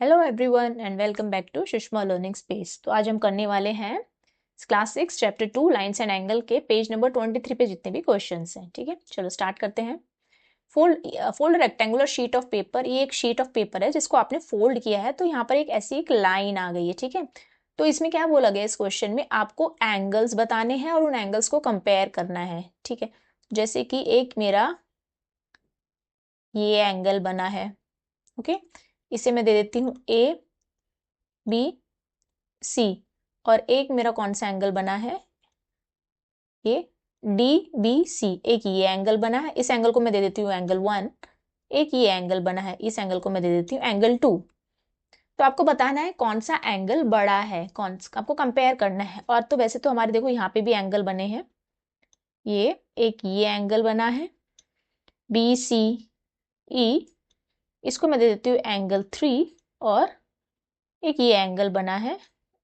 Hello everyone and welcome back to Sushma learning space. तो आज हम करने वाले हैं class 6 chapter 2 lines and angle के पेज नंबर 23 पे जितने भी क्वेश्चंस हैं। ठीक है, चलो स्टार्ट करते हैं। Fold rectangular sheet of paper. ये एक शीट ऑफ पेपर है जिसको आपने फोल्ड किया है, तो यहाँ पर एक ऐसी एक लाइन आ गई है। ठीक है, तो इसमें क्या बोला गया इस क्वेश्चन में, आपको एंगल्स बताने हैं और उन एंगल्स को कंपेयर करना है। ठीक है, जैसे कि एक मेरा ये एंगल बना है। ओके, इसे मैं दे देती हूँ ए बी सी, और एक मेरा कौन सा एंगल बना है, ये डी बी सी। एक ये एंगल बना है, इस एंगल को मैं दे देती हूँ एंगल 1। एक ये एंगल बना है, इस एंगल को मैं दे देती हूँ एंगल 2। तो आपको बताना है कौन सा एंगल बड़ा है, आपको कंपेयर करना है। और तो वैसे तो हमारे देखो यहाँ पे भी एंगल बने हैं, ये एक ये एंगल बना है बी सी ई, इसको मैं दे देती हूँ एंगल 3। और एक ये एंगल बना है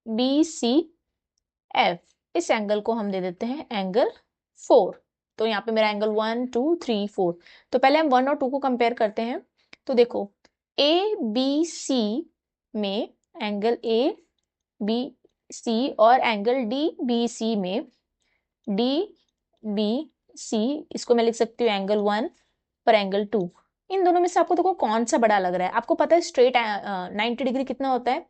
बी सी एफ, इस एंगल को हम दे देते हैं एंगल 4। तो यहाँ पे मेरा एंगल 1 2 3 4। तो पहले हम 1 और 2 को कंपेयर करते हैं। तो देखो ए बी सी में एंगल ए बी सी और एंगल डी बी सी में डी बी सी, इसको मैं लिख सकती हूँ एंगल 1 पर एंगल 2। इन दोनों में से आपको देखो कौन सा बड़ा लग रहा है। आपको पता है स्ट्रेट 90 डिग्री कितना होता है,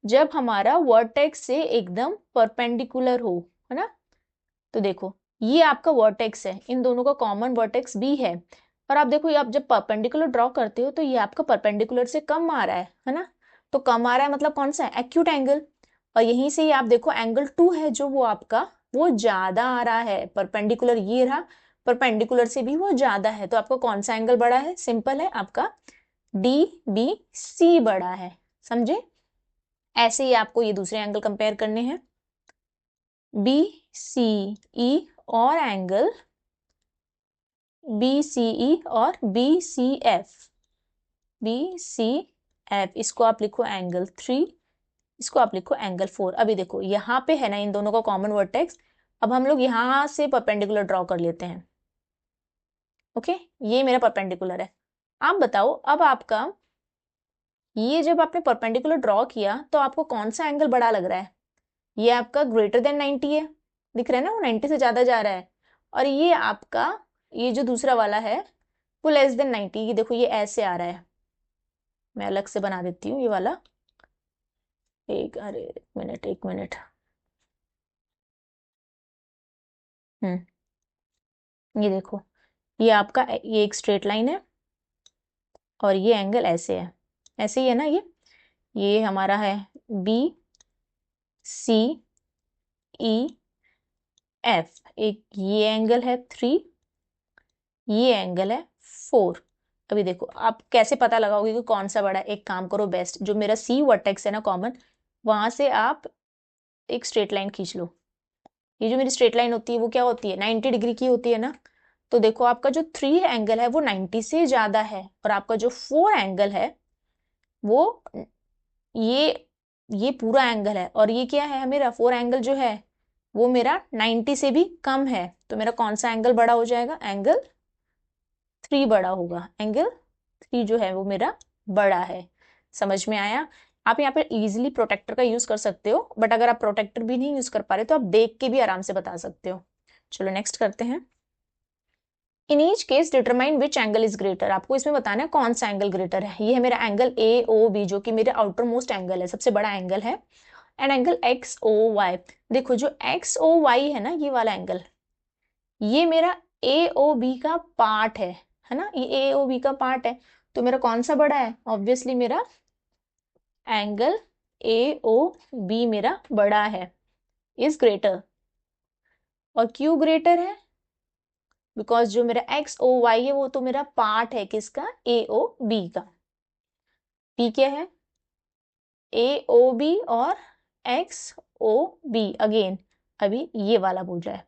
जब हमारा वर्टेक्स से एकदम परपेंडिकुलर हो, है ना। तो देखो ये आपका वर्टेक्स है, इन दोनों का कॉमन वर्टेक्स भी है। और आप देखो ये आप जब परपेंडिकुलर ड्रॉ करते हो तो ये आपका परपेंडिकुलर से कम आ रहा है ना। तो कम आ रहा है मतलब कौन सा है, एक्यूट एंगल। और यहीं से ही आप देखो एंगल 2 है जो वो आपका वो ज्यादा आ रहा है, परपेंडिकुलर ये रहा, परपेंडिकुलर से भी वो ज्यादा है। तो आपका कौन सा एंगल बड़ा है, सिंपल है, आपका डी बी सी बड़ा है। समझे? ऐसे ही आपको ये दूसरे एंगल कंपेयर करने हैं, बी सी ई और एंगल बी सी ई और B C F. B C F, इसको आप लिखो एंगल 3, इसको आप लिखो एंगल 4। अभी देखो यहाँ पे है ना इन दोनों का कॉमन वर्टेक्स। अब हम लोग यहाँ से परपेंडिकुलर ड्रॉ कर लेते हैं। ओके, ये मेरा परपेंडिकुलर है। आप बताओ अब आपका ये जब आपने परपेंडिकुलर ड्रॉ किया तो आपको कौन सा एंगल बड़ा लग रहा है? ये आपका ग्रेटर देन 90 है, दिख रहा है ना, वो 90 से ज्यादा जा रहा है। और ये आपका ये जो दूसरा वाला है वो लेस देन 90, ये देखो ये ऐसे आ रहा है। मैं अलग से बना देती हूँ ये वाला। अरे एक मिनट एक मिनट। ये देखो ये आपका ये एक स्ट्रेट लाइन है और ये एंगल ऐसे है, ऐसे ही है ना। ये हमारा है बी सी ई एफ, एक ये एंगल है 3, ये एंगल है 4। अभी देखो आप कैसे पता लगाओगे कि कौन सा बड़ा है। एक काम करो बेस्ट, जो मेरा सी वर्टेक्स है ना कॉमन, वहां से आप एक स्ट्रेट लाइन खींच लो। ये जो मेरी स्ट्रेट लाइन होती है वो क्या होती है, 90 डिग्री की होती है ना। तो देखो आपका जो 3 एंगल है वो 90 से ज्यादा है, और आपका जो 4 एंगल है वो ये ये पूरा एंगल है। और ये क्या है, मेरा 4 एंगल जो है वो मेरा 90 से भी कम है। तो मेरा कौन सा एंगल बड़ा हो जाएगा, एंगल 3 बड़ा होगा। एंगल 3 जो है वो मेरा बड़ा है। समझ में आया? आप यहाँ पे इजीली प्रोटेक्टर का यूज कर सकते हो, बट अगर आप प्रोटेक्टर भी नहीं यूज कर पा रहे तो आप देख के भी आराम से बता सकते हो। चलो नेक्स्ट करते हैं। In each case determine which angle is greater. आपको इसमें बताना है कौन सा एंगल ग्रेटर है। ये है मेरा एंगल ए ओ बी, जो कि मेरा आउटर मोस्ट एंगल है, सबसे बड़ा एंगल है। And angle X O Y, देखो जो एक्स ओ वाई है ना ये वाला एंगल, ये मेरा ए ओ बी का पार्ट है ना, ये ए ओ बी का पार्ट है। तो मेरा कौन सा बड़ा है, ऑब्वियसली मेरा एंगल ए ओ बी मेरा बड़ा है, इज ग्रेटर। और क्यों ग्रेटर है, बिकॉज जो मेरा एक्स ओ वाई है वो तो मेरा पार्ट है किसका, ए ओ बी का। पी क्या है, ए ओ बी और एक्स ओ बी अगेन, अभी ये वाला बोल रहा है।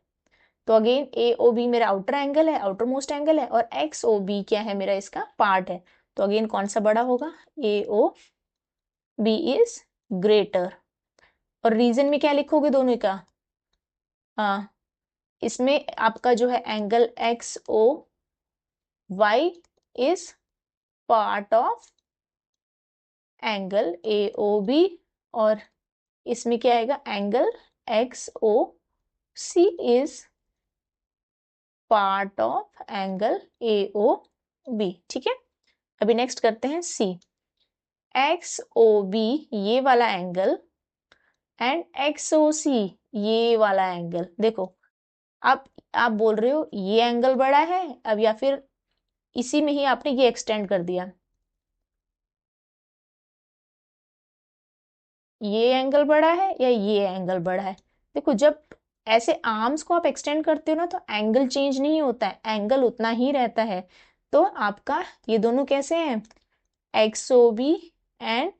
तो अगेन ए ओ बी मेरा आउटर एंगल है, आउटर मोस्ट एंगल है, और एक्स ओ बी क्या है, मेरा इसका पार्ट है। तो अगेन कौन सा बड़ा होगा, ए ओ बी इज ग्रेटर। और रीजन में क्या लिखोगे दोनों का, हाँ, इसमें आपका जो है angle X O Y is part of angle AOB और इसमें क्या आएगा, angle XOC is part of angle AOB। ठीक है, अभी नेक्स्ट करते हैं C। XOB ये वाला एंगल एंड XOC ये वाला एंगल। देखो अब आप बोल रहे हो ये एंगल बड़ा है अब, या फिर इसी में ही आपने ये एक्सटेंड कर दिया, ये एंगल बड़ा है या ये एंगल बड़ा है। देखो जब ऐसे आर्म्स को आप एक्सटेंड करते हो ना तो एंगल चेंज नहीं होता है, एंगल उतना ही रहता है। तो आपका ये दोनों कैसे हैं, XOB एंड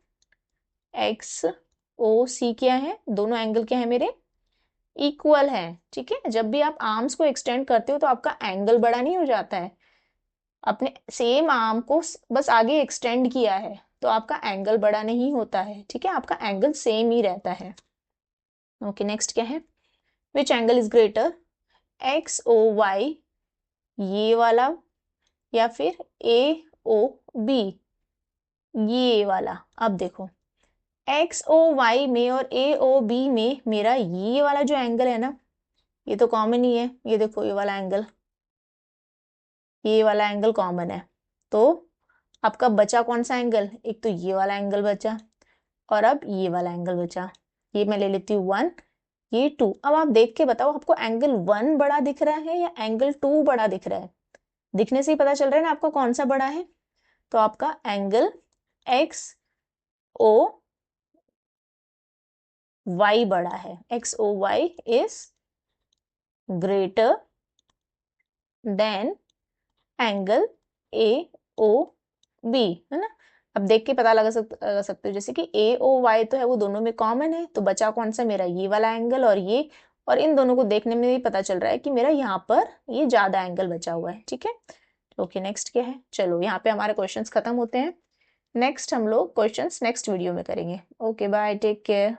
XOC क्या है, दोनों एंगल क्या है मेरे, इक्वल है। ठीक है, जब भी आप आर्म्स को एक्सटेंड करते हो तो आपका एंगल बड़ा नहीं हो जाता है, अपने सेम आर्म को बस आगे एक्सटेंड किया है तो आपका एंगल बड़ा नहीं होता है। ठीक है, आपका एंगल सेम ही रहता है। ओके, नेक्स्ट क्या है, which angle is greater, XOY ये वाला या फिर AOB ये वाला। अब देखो XOY में और AOB में मेरा ये वाला जो एंगल है ना, ये तो कॉमन ही है, ये देखो ये वाला एंगल, ये वाला एंगल कॉमन है। तो आपका बचा कौन सा एंगल, एक तो ये वाला एंगल बचा और अब ये वाला एंगल बचा। ये मैं ले लेती हूँ 1, ये 2। अब आप देख के बताओ आपको एंगल 1 बड़ा दिख रहा है या एंगल 2 बड़ा दिख रहा है। दिखने से ही पता चल रहा है ना आपका कौन सा बड़ा है। तो आपका एंगल XOY बड़ा है, XOY is greater than angle AOB, है ना। अब देख के पता लगा सकते हो जैसे कि AOY तो है वो दोनों में कॉमन है, तो बचा कौन सा मेरा ये वाला एंगल और ये, और इन दोनों को देखने में भी पता चल रहा है कि मेरा यहाँ पर ये ज्यादा एंगल बचा हुआ है। ठीक है, ओके नेक्स्ट क्या है, चलो यहाँ पे हमारे क्वेश्चंस खत्म होते हैं। नेक्स्ट हम लोग क्वेश्चंस नेक्स्ट वीडियो में करेंगे। Okay bye, take care.